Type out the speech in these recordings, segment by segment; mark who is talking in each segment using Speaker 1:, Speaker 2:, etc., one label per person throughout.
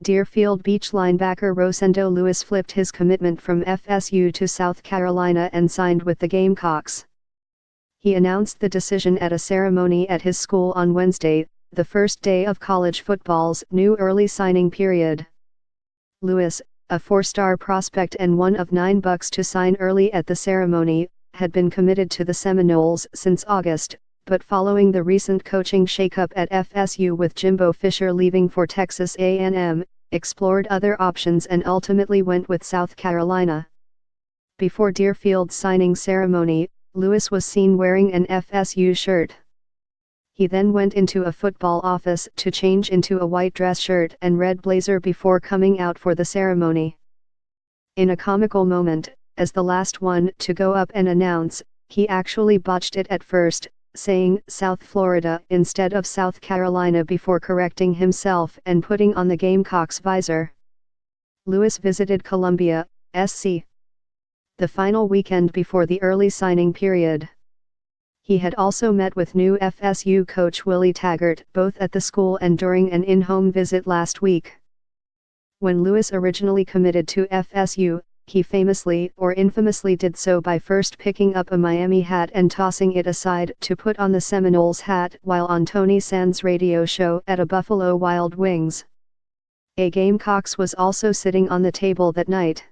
Speaker 1: Deerfield Beach linebacker Rosendo Louis flipped his commitment from FSU to South Carolina and signed with the Gamecocks. He announced the decision at a ceremony at his school on Wednesday, the first day of college football's new early signing period. Louis, a four-star prospect and one of 9 Bucks to sign early at the ceremony, had been committed to the Seminoles since August, but following the recent coaching shakeup at FSU with Jimbo Fisher leaving for Texas A&M, explored other options and ultimately went with South Carolina. Before Deerfield's signing ceremony, Louis was seen wearing an FSU shirt. He then went into a football office to change into a white dress shirt and red blazer before coming out for the ceremony. In a comical moment, as the last one to go up and announce, he actually botched it at first, saying South Florida instead of South Carolina before correcting himself and putting on the Gamecocks visor. Louis visited Columbia, SC. the final weekend before the early signing period. He had also met with new FSU coach Willie Taggart both at the school and during an in-home visit last week. When Louis originally committed to FSU, he famously or infamously did so by first picking up a Miami hat and tossing it aside to put on the Seminoles hat while on Tony Sand's radio show at a Buffalo Wild Wings. A Gamecocks was also sitting on the table that night.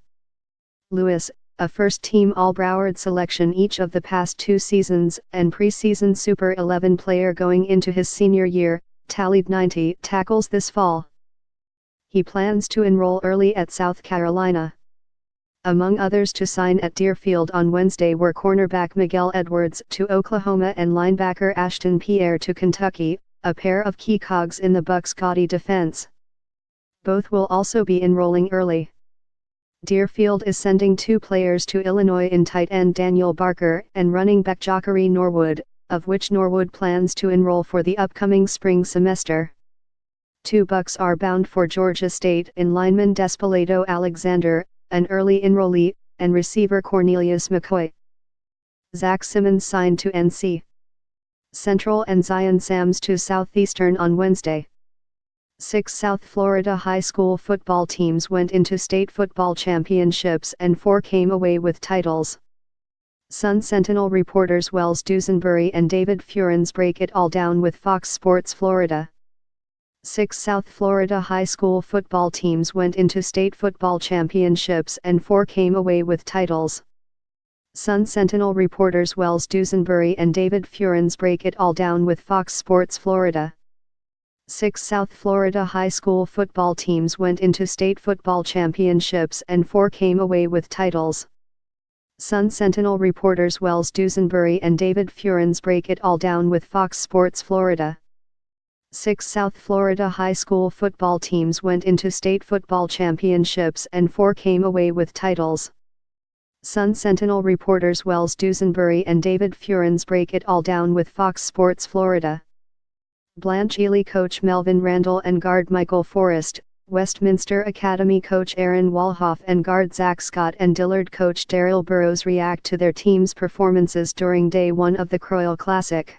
Speaker 1: Louis, a first-team All-Broward selection each of the past 2 seasons and preseason Super 11 player going into his senior year, tallied 90 tackles this fall. He plans to enroll early at South Carolina. Among others to sign at Deerfield on Wednesday were cornerback Miguel Edwards to Oklahoma and linebacker Ashton Pierre to Kentucky, a pair of key cogs in the Bucks' gaudy defense. Both will also be enrolling early. Deerfield is sending 2 players to Illinois in tight end Daniel Barker and running back Jacare Norwood, of which Norwood plans to enroll for the upcoming spring semester. 2 Bucks are bound for Georgia State in lineman Despolado Alexander, an early enrollee, and receiver Cornelius McCoy. Zach Simmons signed to NC Central and Zion Sams to Southeastern on Wednesday. 6 South Florida high school football teams went into state football championships and 4 came away with titles. Sun-Sentinel reporters Wells Dusenbury and David Furens break it all down with Fox Sports Florida. 6 South Florida high school football teams went into state football championships and 4 came away with titles. Sun-Sentinel reporters Wells Dusenbury and David Furens break it all down with Fox Sports Florida. 6 South Florida high school football teams went into state football championships and 4 came away with titles. Sun-Sentinel reporters Wells Dusenbury and David Furens break it all down with Fox Sports Florida. 6 South Florida high school football teams went into state football championships and 4 came away with titles. Sun-Sentinel reporters Wells Dusenbury and David Furens break it all down with Fox Sports Florida. Blanche Ely coach Melvin Randall and guard Michael Forrest, Westminster Academy coach Aaron Walhoff and guard Zach Scott and Dillard coach Daryl Burrows react to their team's performances during Day 1 of the Croyle Classic.